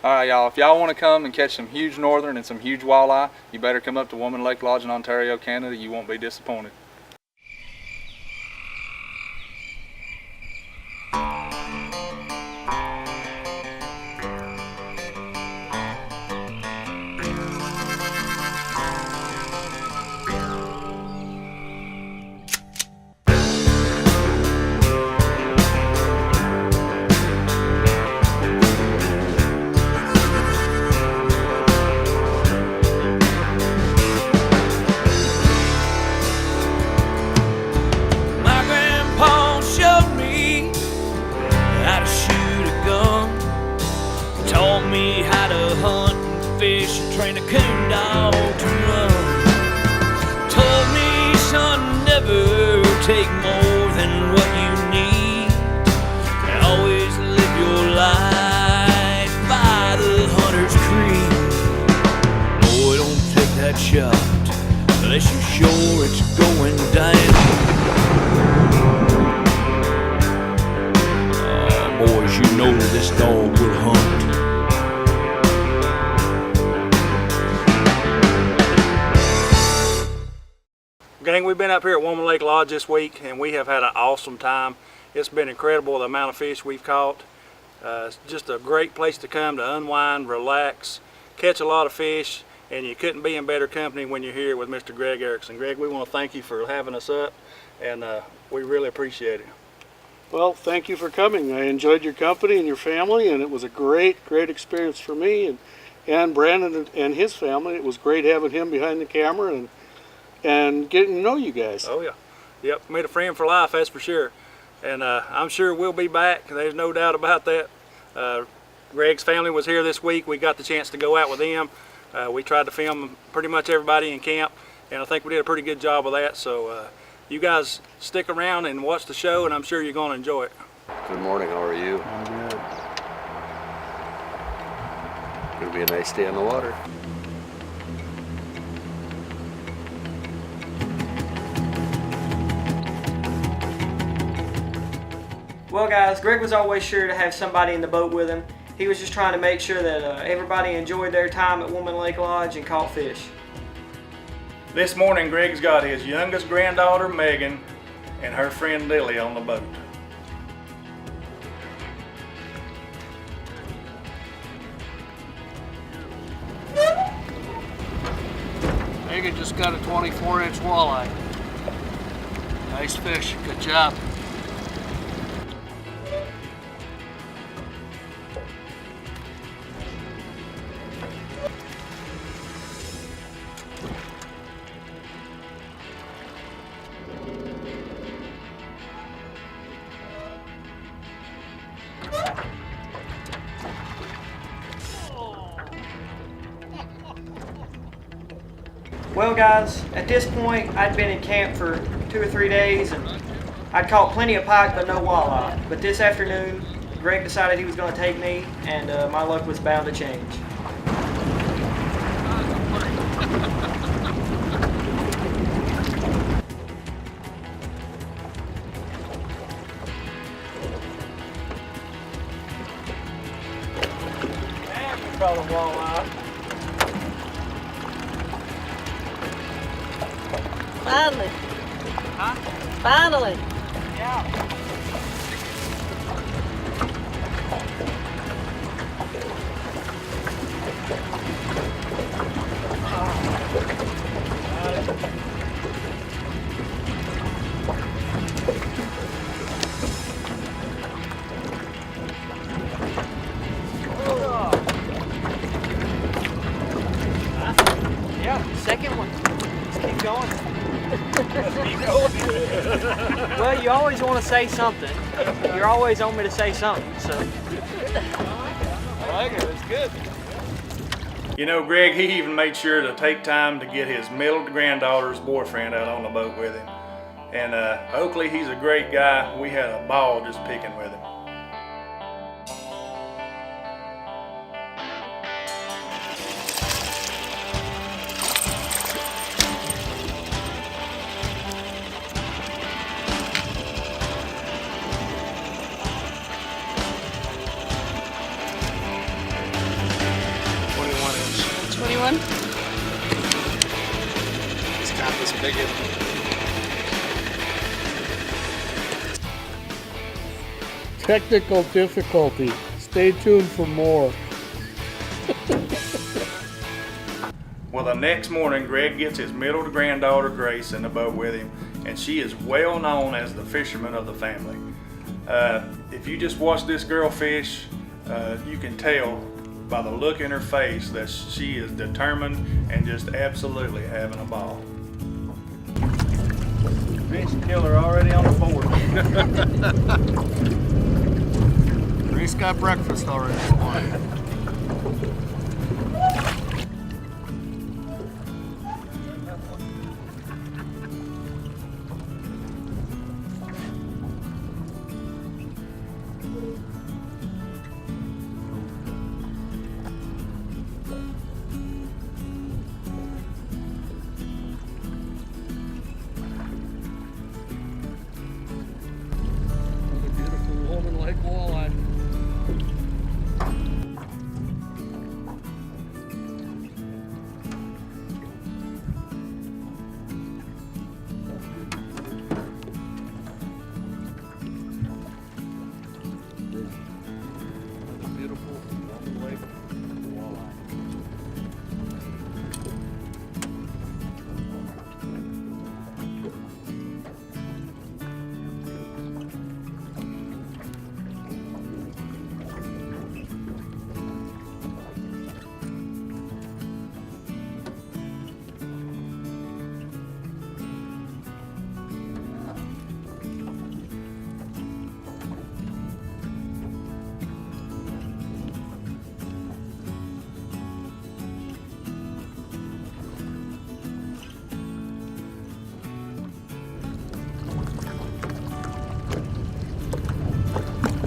All right, y'all, if y'all want to come and catch some huge northern and some huge walleye, you better come up to Woman Lake Lodge in Ontario, Canada. You won't be disappointed. Train a coon dog to run. Told me, son, never take more than what you need, and always live your life by the hunter's creed. Boy, don't take that shot unless you're sure it's going down. Boys, you know this dog will hunt. Gang, we've been up here at Woman Lake Lodge this week and we have had an awesome time. It's been incredible the amount of fish we've caught. It's just a great place to come to unwind, relax, catch a lot of fish, and you couldn't be in better company when you're here with Mr. Greg Erickson. Greg, we want to thank you for having us up, and we really appreciate it. Well, thank you for coming. I enjoyed your company and your family, and it was a great experience for me and Brandon and his family. It was great having him behind the camera and getting to know you guys. Oh yeah, yep, made a friend for life, that's for sure. And I'm sure we'll be back, there's no doubt about that. Greg's family was here this week. We got the chance to go out with them. We tried to film pretty much everybody in camp, and I think we did a pretty good job of that. So you guys stick around and watch the show, and I'm sure you're gonna enjoy it. Good morning, how are you? I'm good. Gonna be a nice day on the water. Well guys, Greg was always sure to have somebody in the boat with him. He was just trying to make sure that everybody enjoyed their time at Woman Lake Lodge and caught fish. This morning, Greg's got his youngest granddaughter, Megan, and her friend Lily on the boat. Megan just got a 24-inch walleye. Nice fish, good job. Well guys, at this point I'd been in camp for 2 or 3 days and I'd caught plenty of pike but no walleye. But this afternoon, Greg decided he was going to take me, and my luck was bound to change. Damn, you caught a walleye. Finally. Huh? Finally. Yeah. Yeah, second one. Let's keep going. Well, you always want to say something. You're always on me to say something, so. I like it, it's good. You know, Greg, he even made sure to take time to get his middle granddaughter's boyfriend out on the boat with him. And Oakley, he's a great guy. We had a ball just picking with him. doing? It's got this big. Technical difficulty. Stay tuned for more. Well, the next morning, Greg gets his middle granddaughter Grace in the boat with him, and she is well known as the fisherman of the family. If you just watch this girl fish, you can tell by the look in her face that she is determined and just absolutely having a ball. Fish killer already on the board. Grace got breakfast already this morning. Beautiful Woman Lake walleye. Beautiful Woman Lake walleye.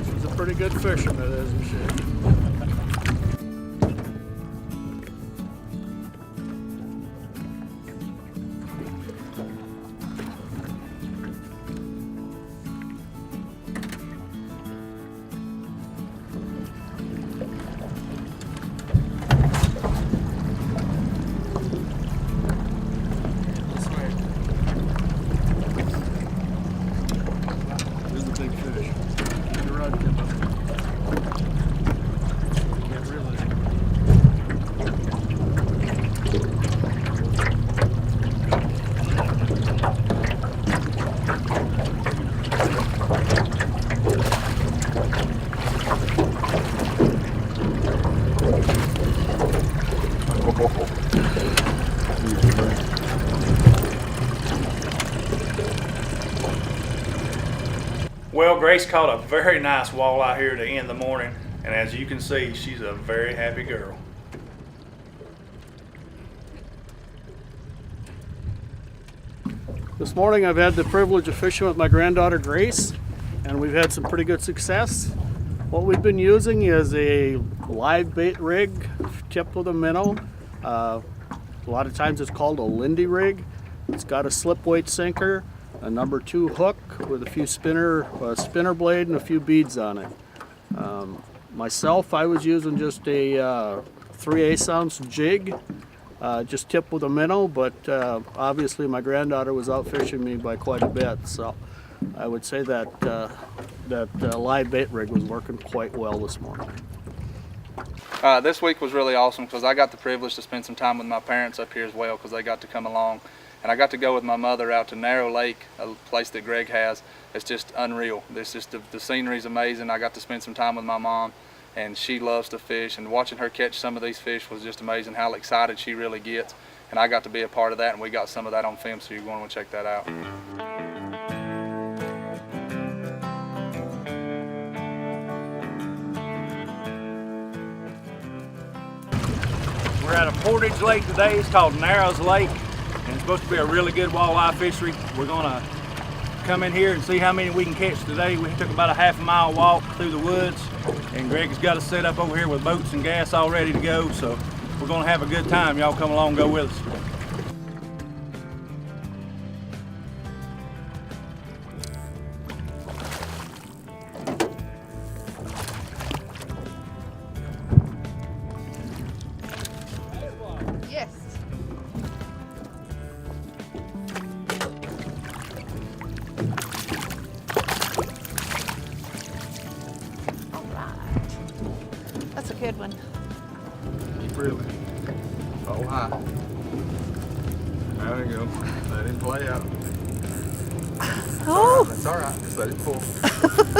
She's a pretty good fisherman, isn't she? This way. Here's the big fish. You're right, Kipper. Get rid of it. Well, Grace caught a very nice walleye here to end the morning, and as you can see, she's a very happy girl. This morning I've had the privilege of fishing with my granddaughter Grace, and we've had some pretty good success. What we've been using is a live bait rig tipped with a minnow. A lot of times it's called a Lindy rig. It's got a slip weight sinker, a number 2 hook with a few spinner blade and a few beads on it. Myself, I was using just a 3/8 ounce jig, just tipped with a minnow, but obviously my granddaughter was out fishing me by quite a bit, so I would say that live bait rig was working quite well this morning. This week was really awesome because I got the privilege to spend some time with my parents up here as well because they got to come along. And I got to go with my mother out to Narrow Lake, a place that Greg has. It's just unreal. It's just the scenery's amazing. I got to spend some time with my mom, and she loves to fish. And watching her catch some of these fish was just amazing how excited she really gets. And I got to be a part of that, and we got some of that on film, so you're going to want to check that out. We're at a portage lake today. It's called Narrows Lake, and it's supposed to be a really good walleye fishery. We're gonna come in here and see how many we can catch today. We took about a half-mile walk through the woods, and Greg's got us set up over here with boats and gas all ready to go, so we're gonna have a good time. Y'all come along and go with us. good one. Keep reeling. Oh, high. There you go. Let him play out. Oh, That's all right. Just let him pull.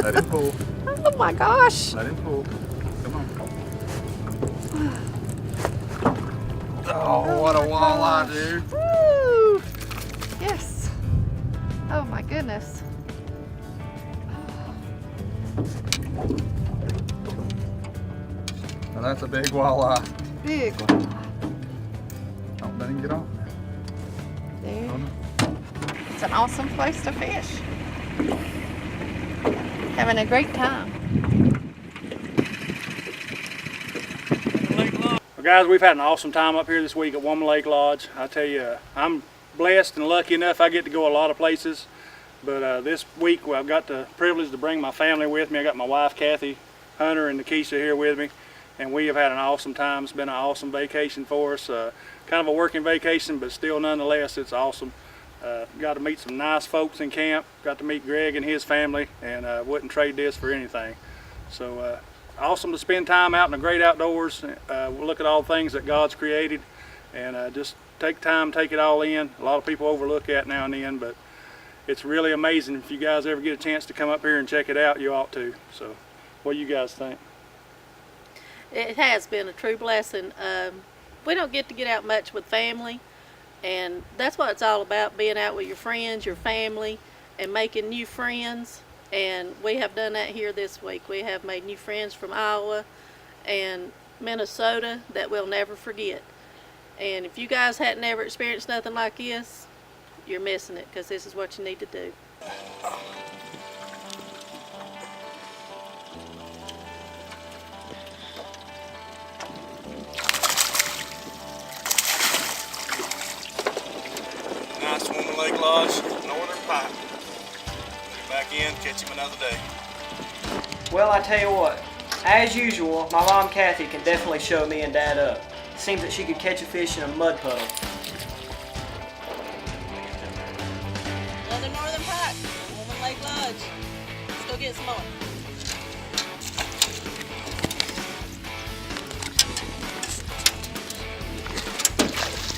Let him pull. oh my gosh. Let him pull. Come on. Oh, what a walleye, dude. Woo! Yes. Oh my goodness. Now that's a big walleye. Big one. Don't let him get off. There. Oh, no. It's an awesome place to fish. Having a great time. Well, guys, we've had an awesome time up here this week at Woman Lake Lodge. I tell you, I'm blessed and lucky enough I get to go a lot of places. But this week I've got the privilege to bring my family with me. I got my wife Kathy, Hunter, and Nikisha here with me. And we have had an awesome time. It's been an awesome vacation for us. Kind of a working vacation, but still nonetheless it's awesome. Got to meet some nice folks in camp. Got to meet Greg and his family, and wouldn't trade this for anything. So awesome to spend time out in the great outdoors. Look at all the things that God's created, and just take time, take it all in. A lot of people overlook that now and then, but it's really amazing. If you guys ever get a chance to come up here and check it out, you ought to. So what do you guys think? It has been a true blessing. We don't get to get out much with family, and that's what it's all about, being out with your friends, your family, and making new friends. And we have done that here this week. We have made new friends from Iowa and Minnesota that we'll never forget. And if you guys hadn't ever experienced nothing like this, you're missing it, because this is what you need to do. Nice Woman Lake Lodge, Northern Pike. Back in, catch him another day. Well, I tell you what, as usual, my mom Kathy can definitely show me and Dad up. It seems that she could catch a fish in a mud puddle. Another Northern Pike, Woman Lake Lodge. Let's go get some more.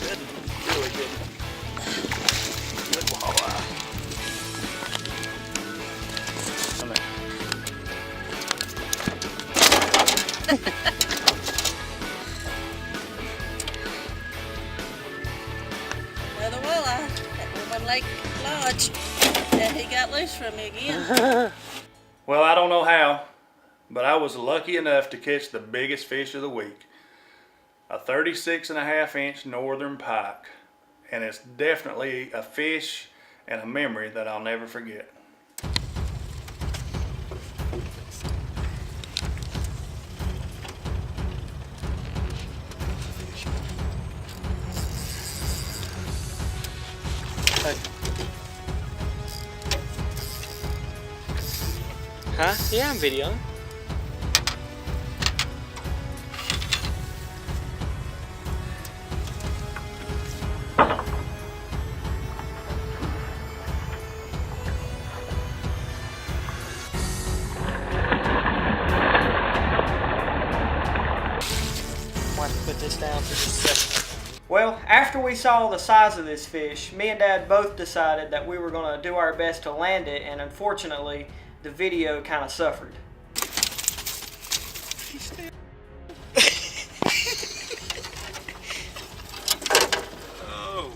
Good, really good. Good walleye. Another walleye at Woman Lake Lodge. And he got loose from me again. Well, I don't know how, but I was lucky enough to catch the biggest fish of the week. A 36.5-inch Northern Pike. And it's definitely a fish and a memory that I'll never forget. Huh? Yeah, I'm videoing. Want to put this down for just a second. Well, after we saw the size of this fish, me and Dad both decided that we were going to do our best to land it, and unfortunately, the video kind of suffered. Oh.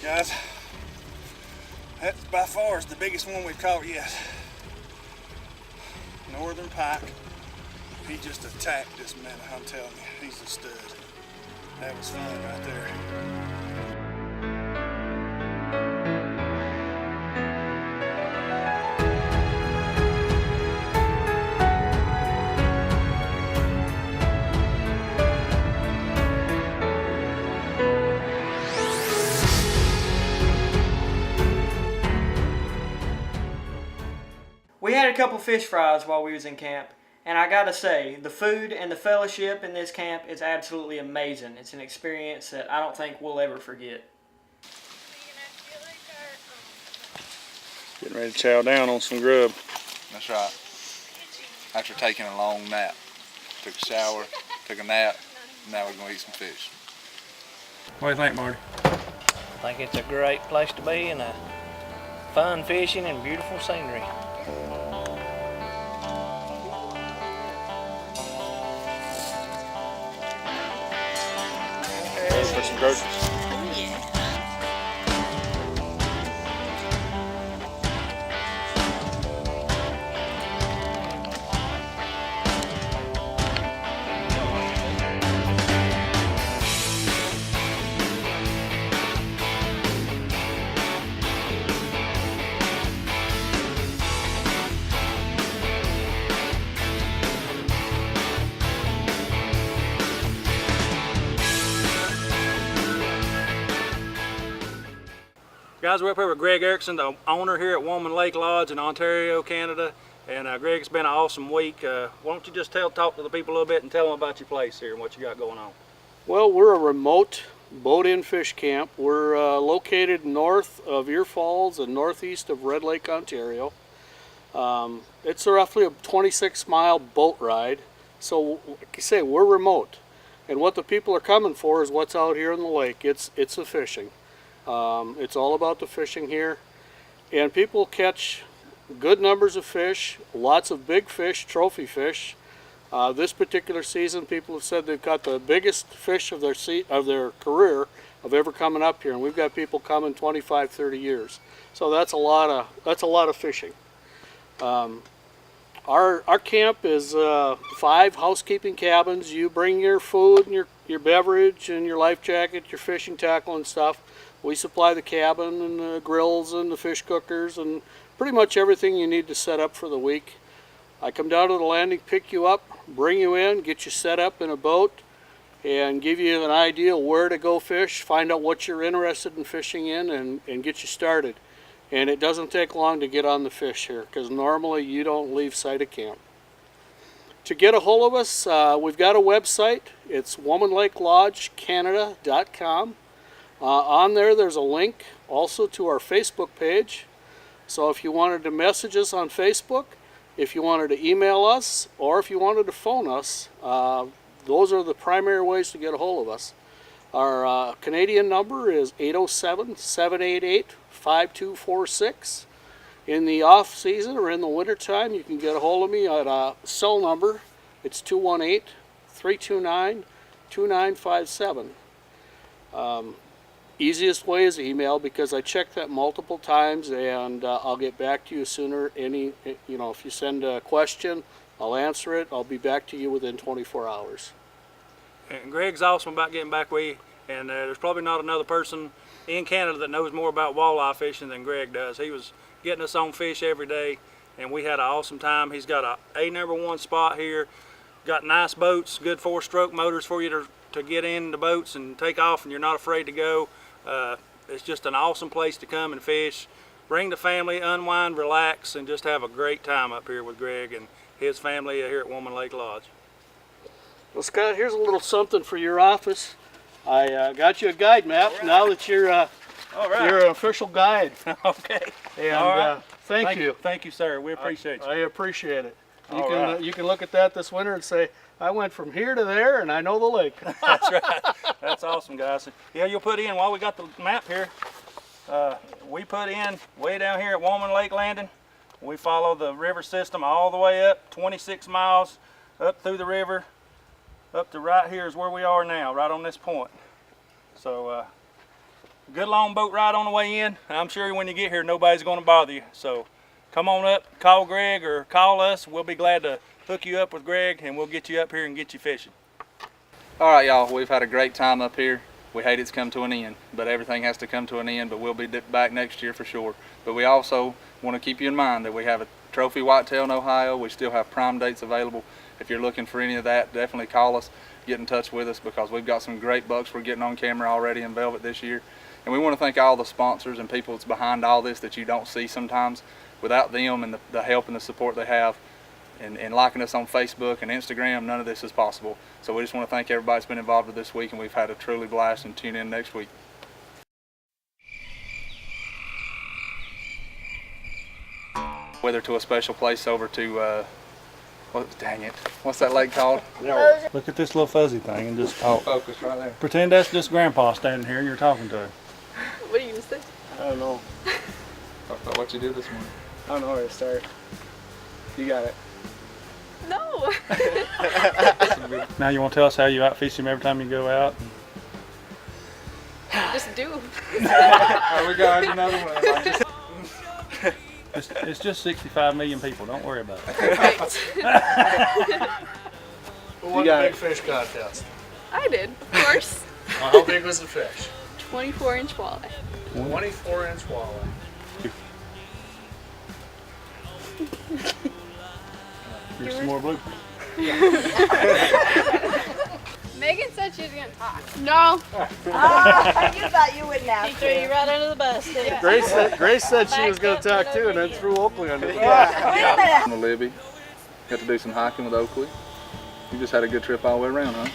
Guys, that by far is the biggest one we've caught yet. Northern Pike. He just attacked this man, I'm telling you. He's a stud. That was fun right there. We had a couple fish fries while we was in camp, and I gotta say, the food and the fellowship in this camp is absolutely amazing. It's an experience that I don't think we'll ever forget. See you later. Getting ready to chow down on some grub. That's right. After taking a long nap. Took a shower, took a nap, now we're gonna eat some fish. What do you think, Marty? I think it's a great place to be and fun fishing and beautiful scenery. Ready for some groceries? Guys, we're up here with Greg Erickson, the owner here at Woman Lake Lodge in Ontario, Canada. And Greg, it's been an awesome week. Why don't you just talk to the people a little bit and tell them about your place here and what you got going on. Well, we're a remote boat-in fish camp. We're located north of Ear Falls and northeast of Red Lake, Ontario. It's roughly a 26-mile boat ride. So, like I say, we're remote. And what the people are coming for is what's out here in the lake. It's the fishing. It's all about the fishing here. And people catch good numbers of fish, lots of big fish, trophy fish. This particular season, people have said they've got the biggest fish of their career of ever coming up here, and we've got people coming 25, 30 years. So that's a lot of fishing. Our camp is 5 housekeeping cabins. You bring your food and your beverage and your life jacket, your fishing tackle and stuff. We supply the cabin and the grills and the fish cookers and pretty much everything you need to set up for the week. I come down to the landing, pick you up, bring you in, get you set up in a boat, and give you an idea where to go fish, find out what you're interested in fishing in, and get you started. And it doesn't take long to get on the fish here, because normally you don't leave sight of camp. To get a hold of us, we've got a website. It's womanlakelodgecanada.com. On there's a link also to our Facebook page. So if you wanted to message us on Facebook, if you wanted to email us, or if you wanted to phone us, those are the primary ways to get a hold of us. Our Canadian number is 807-788-5246. In the off season or in the winter time, you can get a hold of me at a cell number. It's 218-329-2957. Easiest way is email, because I check that multiple times, and I'll get back to you sooner. If you send a question, I'll answer it. I'll be back to you within 24 hours. And Greg's awesome about getting back with you, and there's probably not another person in Canada that knows more about walleye fishing than Greg does. He was getting us on fish every day, and we had an awesome time. He's got a #1 spot here, got nice boats, good 4-stroke motors for you to get in the boats and take off, and you're not afraid to go. It's just an awesome place to come and fish. Bring the family, unwind, relax, and just have a great time up here with Greg and his family here at Woman Lake Lodge. Well, Scott, here's a little something for your office. I got you a guide map. Now that you're All right. you're an official guide. Okay. And All right. thank you. Thank you, sir. We appreciate you. I appreciate it. All right. You can look at that this winter and say, I went from here to there and I know the lake. That's right. That's awesome, guys. Yeah, you'll put in, while we got the map here, we put in way down here at Woman Lake Landing. We follow the river system all the way up, 26 miles up through the river, up to right here is where we are now, right on this point. So, good long boat ride on the way in. I'm sure when you get here, nobody's going to bother you. So, come on up, call Greg or call us. We'll be glad to hook you up with Greg, and we'll get you up here and get you fishing. All right, y'all, we've had a great time up here. We hate it's come to an end, but everything has to come to an end, but we'll be back next year for sure. But we also want to keep you in mind that we have a trophy whitetail in Ohio. We still have prime dates available. If you're looking for any of that, definitely call us, get in touch with us, because we've got some great bucks we're getting on camera already in Velvet this year. And we want to thank all the sponsors and people that's behind all this that you don't see sometimes. Without them and the help and the support they have, and liking us on Facebook and Instagram, none of this is possible. So we just want to thank everybody that's been involved with this week, and we've had a truly blast, and tune in next week. with her to a special place over to, dang it, what's that lake called? Look at this little fuzzy thing and just talk. Focus right there. Pretend that's just Grandpa standing here and you're talking to him. What are you gonna say? I don't know. Talk about what you did this morning. I don't know where to start. You got it. No. Now you want to tell us how you outfish him every time you go out? Just do. Oh, we got another one. It's just 65 million people. Don't worry about it. Right. Who won got the big it. fish contest? I did, of course. How big was the fish? 24-inch walleye. 24-inch walleye. Here's some more bloopers. Megan said she was gonna talk. No. You thought you wouldn't He have threw you right under the bus, didn't he? Grace said she was going to talk too, and then threw Oakley under the bus. Wait a minute. From Libby, got to do some hiking with Oakley. You just had a good trip all the way around, huh?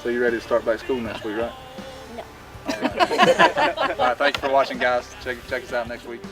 So you ready to start back school next week, right? No. All right. All right, thank you for watching, guys. Check us out next week.